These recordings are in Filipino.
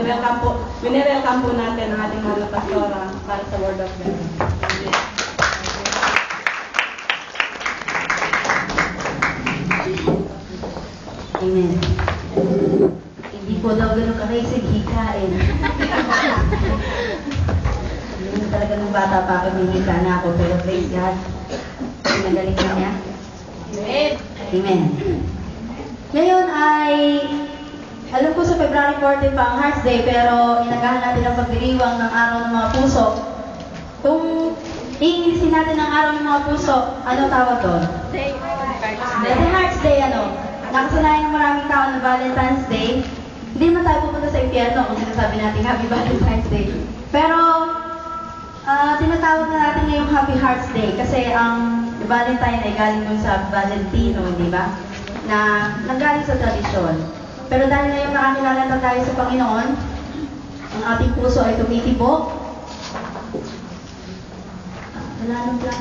Welcome po natin ang ating mahal na pastora para sa Word of God. Amen. Hindi po daw ganun kakaisig hikain. Hindi na talaga nung bata pa ako, hihika na ako, pero praise God. Magaling na niya. Amen. Amen. Ngayon ay, alam ko sa February 14 pa ang Hearts Day, pero inagahan natin ang pagdiriwang ng Araw ng Mga Puso. Kung iingilisin natin ang Araw ng Mga Puso, ano tawag doon? Hearts Day, ano? Nakasanayan ng maraming tao na Valentine's Day. Hindi naman tayo pupunta sa impyerno kung sinasabi natin Happy Valentine's Day. Pero, tinatawag na natin ngayong Happy Hearts Day kasi ang Valentine ay galing dun sa Valentino, di ba? Na nanggaling sa tradisyon. Pero dahil ngayon nakakilala na tayo sa Panginoon, ang ating puso ay tumitibok. Wala nang black.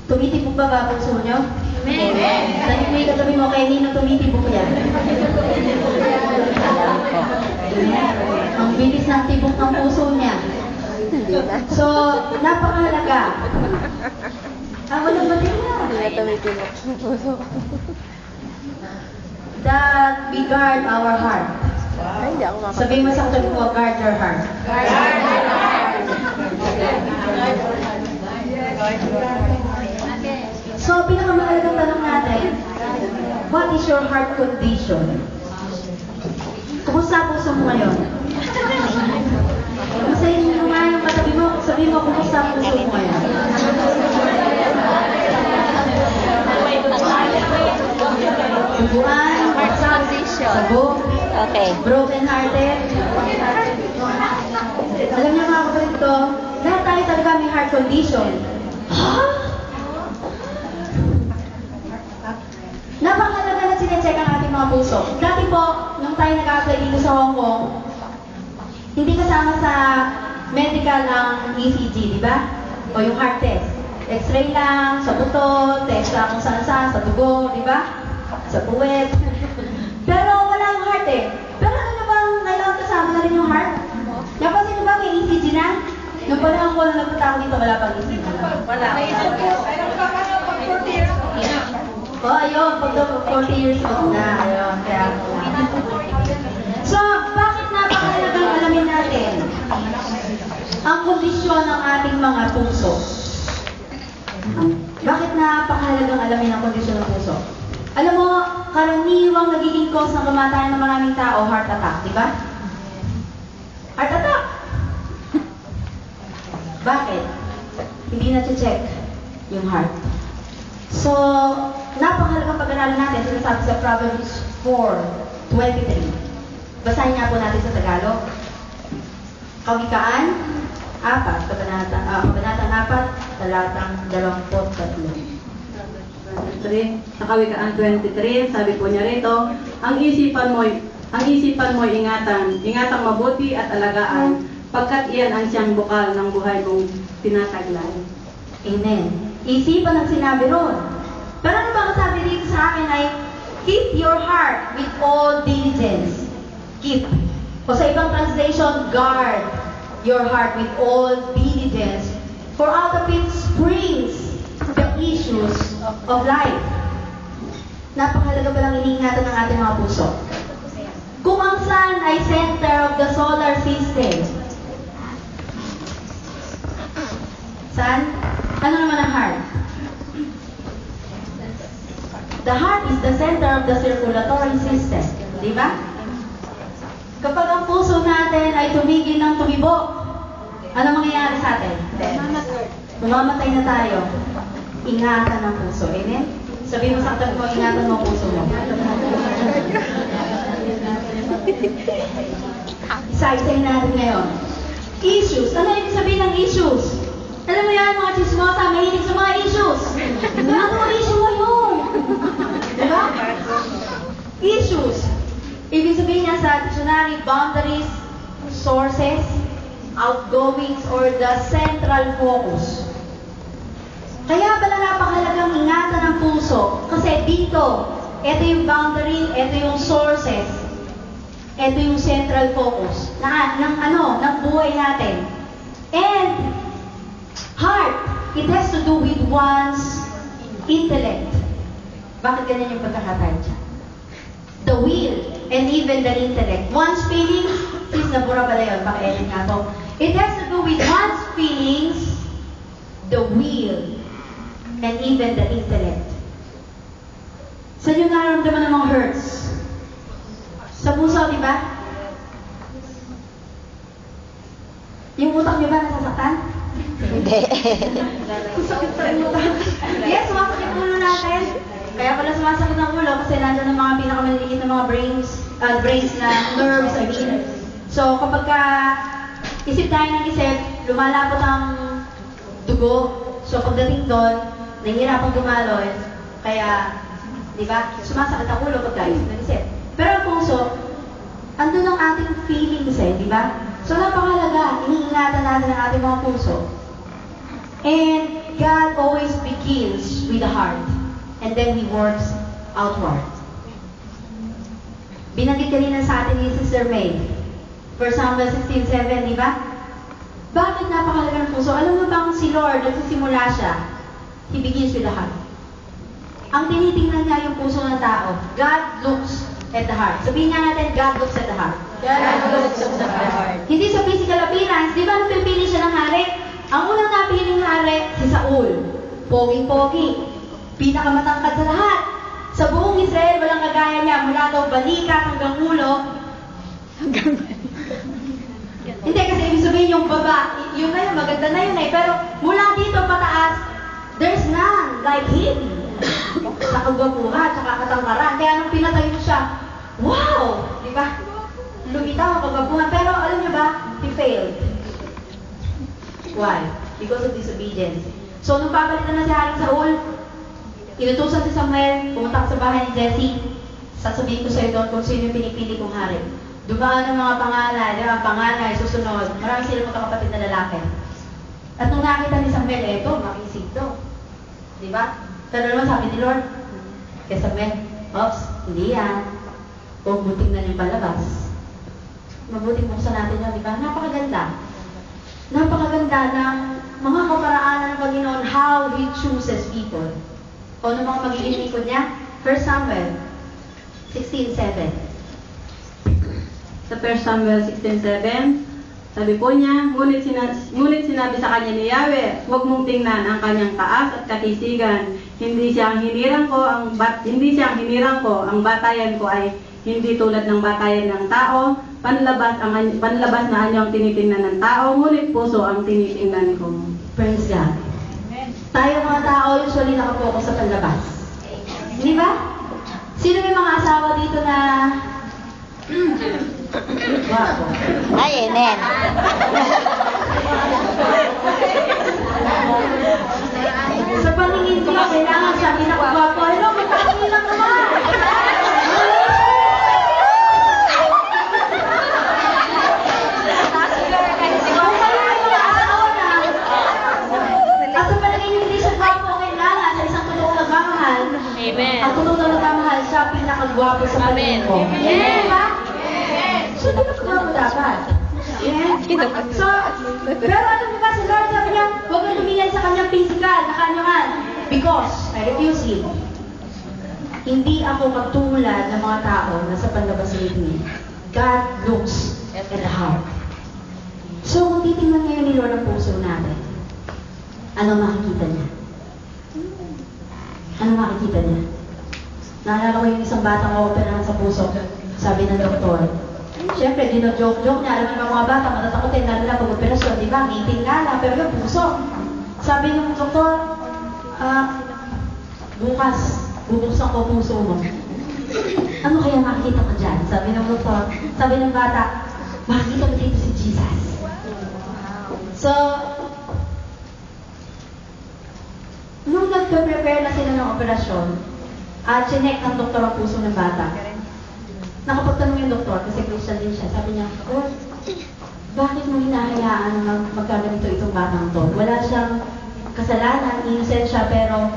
Tumitibok ba ba puso nyo? Amen. Dahil may katabi mo kay Nino, tumitibok yan. Ang bilis ng tibok ng puso niya. So, napakahalaga. Walang batin na. That we guard our heart. Sabihin mo sa katabi mo, guard your heart. Guard your heart. So, pinakamahalagang tanong natin, what is your heart condition? Kumusta ang puso mo ngayon? Kumustahin mo nga yung katabi mo, sabihin mo kumusta ang puso mo ngayon? Subuan, sabog, broken hearted. Alam niyo mga kapatid ko, lahat tayo talaga may heart condition. Napakalaga na sinecheck ang ating mga puso. Dati po, nung tayo nag-apply dito sa Hong Kong, hindi kasama sa medical ang ECG, di ba? O yung heart test. X-ray lang, sa buto, test lang kung saan-saan, sa dugo, di ba? Sa puwet. Pero wala yung heart eh. Pero ano na bang kailangan kasama na rin yung heart? Napansin nyo ba may ECG na? Nung panahon ko na nagpunta ako dito, wala pang ECG na. Wala. Ayun, pag 40 years old na. Ayun, kaya. So, bakit napakahalagang alamin natin ang kondisyon ng ating mga puso? Bakit napakahalagang alamin ang kondisyon ng puso? Alam mo, karaniwang nagiging cause ng kamatayan ng maraming tao, heart attack, di ba? Heart attack! Bakit? Hindi na-check yung heart. So, napakahalagang pag-aralan natin, sinasabi sa Proverbs 4:23. Basahin nga po natin sa Tagalog. Kawikaan 4, kabanatang 4, talatang 23. Sa Kawikaan 23, sabi po niya rito, ang isipan mo'y ingatan mabuti at alagaan, pagkat iyan ang siyang bukal ng buhay mong tinataglay. Amen. Isipan ang sinabi ron. Pero ano ba ang sabi dito sa akin ay, keep your heart with all diligence. Keep. O sa ibang translation, guard your heart with all diligence. For out of it springs the issues of life. Napakahalaga palang iniingatan ng ating mga puso. Kung ang sun ay center of the solar system, sun, ano naman ang heart? The heart is the center of the circulatory system. Di ba? Kapag ang puso natin ay tumigil ng tumibok, ano mangyayari sa atin? Mamamatay na tayo. Ingatan ang puso. Amen? Sabihin mo sa katabi mo, ingatan mo ang puso mo. Isa-isayin natin ngayon. Issues. Ano ibig sabihin ng issues? Alam mo yan, mga chismosa, mahilig sa mga issues. Ano ang issue mo yun? Diba? Issues. Ibig sabihin niya sa dictionary, boundaries, sources, outgoings, or the central focus. Kaya pala napakahalagang ingatan ng puso. Kasi dito, ito yung boundary, ito yung sources. Ito yung central focus ng buhay natin. And heart, it has to do with one's intellect. Bakit ganyan yung pagkakatayo dyan? The will and even the intellect. One's feelings, sis, nabura pala yun, paka-edit nga to. It has to do with one's feelings, the will, and even the intellect. Saan yung nararamdaman ng mga hurts? Sa puso, di ba? Yung utak niyo ba nasasaktan? Hindi. Sakit sa utak. Yes, sumasakit ulo natin. Kaya pala sumasakit ang ulo kasi nandun ang mga pinakamaliliit na mga brains na nerves, I mean. So, kapag isip tayo ng isip, lumalapot ang dugo. So, pagdating doon, nahihirapang dumaloy. Kaya, di ba, sumasakit ang ulo pag tayo isip ng isip. Pero ang puso, andun ang ating feelings di ba? So, napakalaga, iniingatan natin ang ating mga puso. And God always begins with the heart. And then He works outward. Binanggit kanina sa atin ni Sister May. 1 Samuel 16:7, di ba? Bakit napakalaga ng puso? Alam mo bang si Lord, nagsisimula siya, He begins with the heart. Ang tinitingnan niya yung puso ng tao. God looks at the heart. Sabihin nga natin, God looks at the heart. God looks at the heart. Hindi sa physical appearance. Di ba nung pipili siya ng hari? Ang unang napiling hari, si Saul. Poging-pogi. Pinakamatangkad sa lahat. Sa buong Israel, walang kagaya niya. Mula daw balikat hanggang ulo. Hindi, kasi ibig sabihin yung baba. Yun na yun, maganda na yun Pero mula dito pataas, there's none like him. Sa kagwapuhan, sa katangkaran. Kaya nung pinatayo siya, wow! Di ba? Lumitaw ang kagwapuhan. Pero alam niyo ba, he failed. Why? Because of disobedience. So, nung papalitan na si Haring Saul, inutusan si Samuel, pumunta sa bahay ni Jesse, sasabihin ko sa iyo doon kung sino yung pinipili kong hari. Dumaan ang mga panganay, ang panganay, susunod. Marami sila mga kapatid na lalaki. At nung nakita ni Samuel, eto, makisig to. Di ba? Pero naman sabi ni Lord, kay Samuel, oops, hindi yan. Huwag mo tingnan yung palabas. Mabuting buksan natin yun, di ba? Napakaganda. Napakaganda ng mga kaparaanan ng Panginoon, how He chooses people. O ano mga magiging likod niya? 1 Samuel 16:7. Sa 1 Samuel 16:7, sabi po niya, ngunit sinabi sa kanya ni Yahweh, huwag mong tingnan ang kanyang taas at katisigan. Hindi siya ang hinirang ko, ang batayan ko ay hindi tulad ng batayan ng tao. Panlabas na anyong tinitingnan ng tao, ngunit puso ang tinitingnan ko. Praise God. Tayo mga tao, usually nakapokus sa panlabas. Di ba? Sino may mga asawa dito na wapo? Ay, Enen. Sa paningin ko, kailangan siya pinakagwapo. Hello, magkakaroon lang naman. At sa paningin nyo, hindi siya gwapo, kailangan sa isang totoong nagmamahal. Amen. Ang totoong nagmamahal, siya pinakagwapo sa paningin ko. Amen. Di ba? So, di ba gwapo dapat? Yes. So, pero ano ba si Lord sabi niya, huwag kang tumingin sa kanyang physical na kanyang because I refuse him. Hindi ako magtulad ng mga tao na sa panlabas ni God looks at the heart. So, kung titingnan ngayon ni Lord ang puso natin, ano makikita niya? Ano makikita niya? Naalala ko yung isang batang opera sa puso. Sabi ng doktor, siyempre, dino-joke-joke niya. Alam mo mga bata, matatakotin, lalo na pag-operasyon, di ba? Ngipin nga lang, pero yung puso. Sabi ng doktor, bukas, bubuksan ko puso mo. Ano kaya makikita ko dyan? Sabi ng doktor, sabi ng bata, makikita ko dito si Jesus. So, nung nag-prepare na sila ng operasyon, chinek ng doktor ang puso ng bata. Nakapagtanong yung doktor, kasi Christian din siya. Sabi niya, bakit mo hinahayaan na magkaganito itong batang to? Wala siyang kasalanan, innocent siya, pero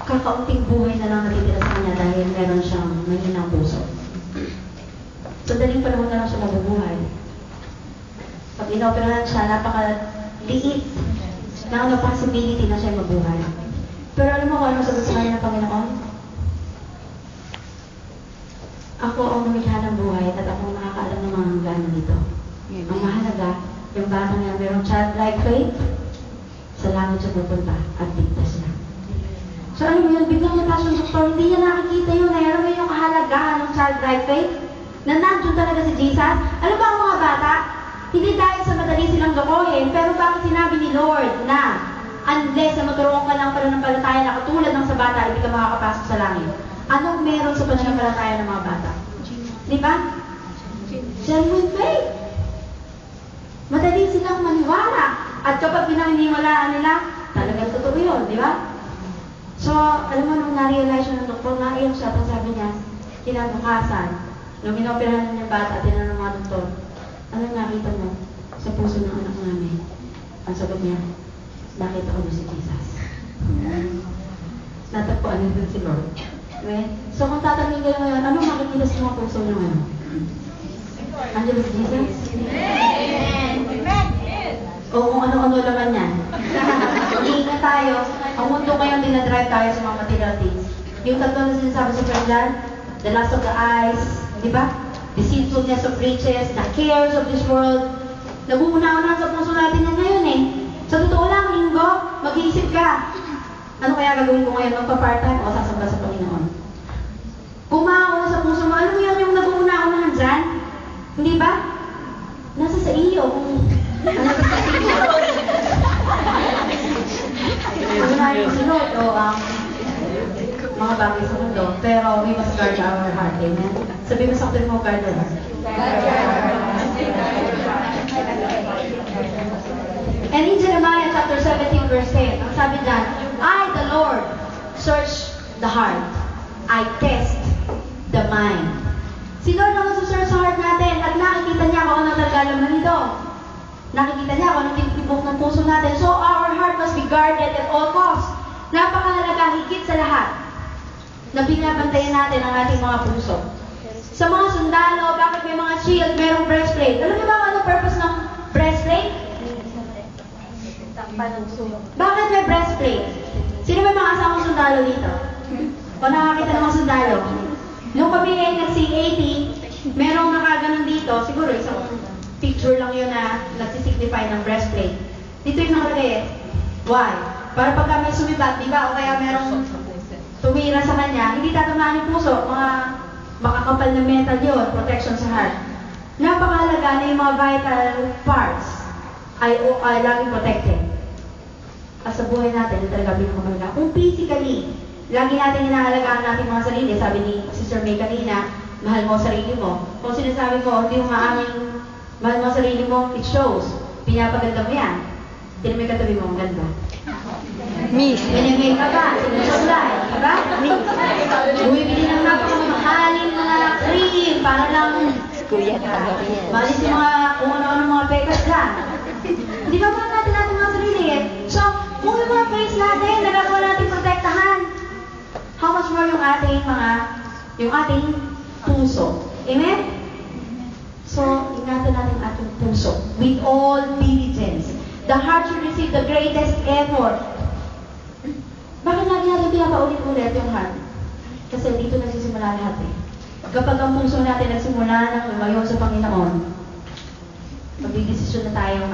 kakaunting buhay na lang natitira sa kanya dahil meron siyang mahinang puso. Sadaling panahon na lang siya mabubuhay. Pag inoperahan siya, napakaliit na ano possibility na siya mabuhay. Pero alam mo kung ano sagot sa kanya ng Panginoon? Ako ang lumikha ng buhay at ako ang nakakaalam ng mga hangganan nito. Ang mahalaga, yung batang yan, mayroong childlike faith, sa langit siya pupunta at ligtas na. So alam mo yun, biglang natas yung doktor, hindi niya nakikita yun. Alam mo yun yung kahalagahan ng childlike faith? Na nandun talaga si Jesus. Alam ba ang mga bata? Hindi dahil sa madali silang lokohin, pero bakit sinabi ni Lord na unless na magkaroon ka ng pananampalataya na katulad ng sa bata, hindi ka makakapasok sa langit. Anong meron sa pananampalataya ng mga bata? Di ba? Genuine faith. Madali silang maniwala. At kapag pinaniniwalaan nila, talagang totoo yun, di ba? So, alam mo, nung na-realize yun ng doktor, naiyak siya, tapos sabi niya, kinabukasan, nung inoperahan niya yung bata, tinanong ng mga doktor, anong nakita mo sa puso ng anak namin? Ang sagot niya, nakita ko si Jesus. Natagpuan niya dun si Lord. Okay? So, kung tatanungin kayo ngayon, anong makikita sa mga puso niyo ngayon? Andiyan ba si Jesus? O kung ano-ano laman yan. Iingat tayo. Ang mundo ngayon dinadrive tayo sa mga material things. Yung tatlo na sinasabi sa French, the lust of the eyes, di ba? Deceitfulness of riches, the cares of this world. Nagmumuna-una sa puso natin yan ngayon eh. Sa totoo lang, linggo, mag-iisip ka. Ano kaya gagawin ko ngayon? Magpa-part-time o sasamba sa Panginoon? Kumaon sa puso mo. Ano yun yung nagmumuna-unahan dyan? Hindi ba? Nasa sa iyo. Ano sa iyo? Ano na yung sunod o mga bagay sa mundo. Pero we must guard our heart. Amen? Sabi mo sa kapatid mo, guard your heart. And in Jeremiah chapter 17 verse 10, ang sabi dyan, I, the Lord, search the heart. I test the mind. Si Lord ang nasusearch sa heart natin at nakikita niya kung anong nagkalaman nito. Nakikita niya kung anong tinitibok ng puso natin. So our heart must be guarded at all costs. Napakahalaga, higit sa lahat, na binabantayan natin ang ating mga puso. Sa mga sundalo, bakit may mga shield, merong breastplate? Alam niyo ba kung anong purpose ng breastplate? Bakit may breastplate? Sino may mga asamang sundalo dito? O nakakita ng mga sundalo? Nung kami ay nag-C80, merong nakaganon dito, siguro isang picture lang yun na nagsisignify ng breastplate. Dito yung nakalagay eh. Why? Para pagka may sumibat, di ba? O kaya merong tumira sa kanya, hindi tatamaan yung puso. Mga makakapal na metal yun, protection sa heart. Napakahalaga na yung mga vital parts ay laging protected. At sa buhay natin, ito talaga pinakamahalaga. Kung physically, lagi natin inaalagaan natin mga sarili. Sabi ni Sister May kanina, mahal mo sarili mo. Kung sinasabi ko, hindi mo maaming mahal mo sarili mo, it shows. Pinapaganda mo yan. Hindi na may katabi mo, ang ganda. Miss. Minimake ka ba? Sinusublay, diba? Bumibili ng napakamahaling mga cream para lang Kuya na yan. malis yung mga kung ano-ano mga pekas dyan. Di ba mahal natin natin mga sarili eh? So, kung yung mga face natin, nagagawa natin protektahan. How much more yung ating puso. Amen? So, ingatan natin ang ating puso with all diligence. The heart should receive the greatest effort. Bakit lagi natin pinapaulit-ulit yung heart? Kasi dito nagsisimula lahat eh. Kapag ang puso natin nagsimula ng lumayo sa Panginoon, magdidesisyon na tayo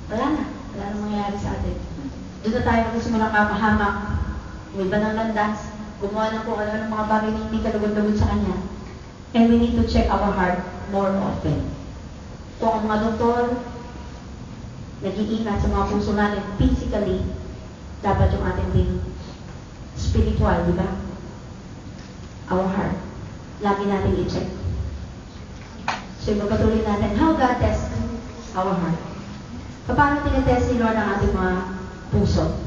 wala na mangyayari sa atin. Doon na tayo magsisimula kapahamak, may banang landas, gumawa ng kung ano ng mga bagay na hindi kalugod-lugod sa Kanya. And we need to check our heart more often. Kung ang mga doktor nag-iingat sa mga puso natin physically, dapat yung ating din spiritual, di ba? Our heart. Lagi natin i-check. So, magpatuloy natin, how God tests our heart. Paano tinitest ni Lord ang ating mga puso?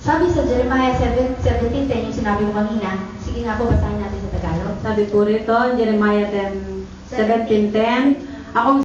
Sabi sa Jeremiah 17:10, yung sinabi mo kanina, sige nga po, basahin natin sa Tagalog. Sabi po rito, Jeremiah 17:10, akong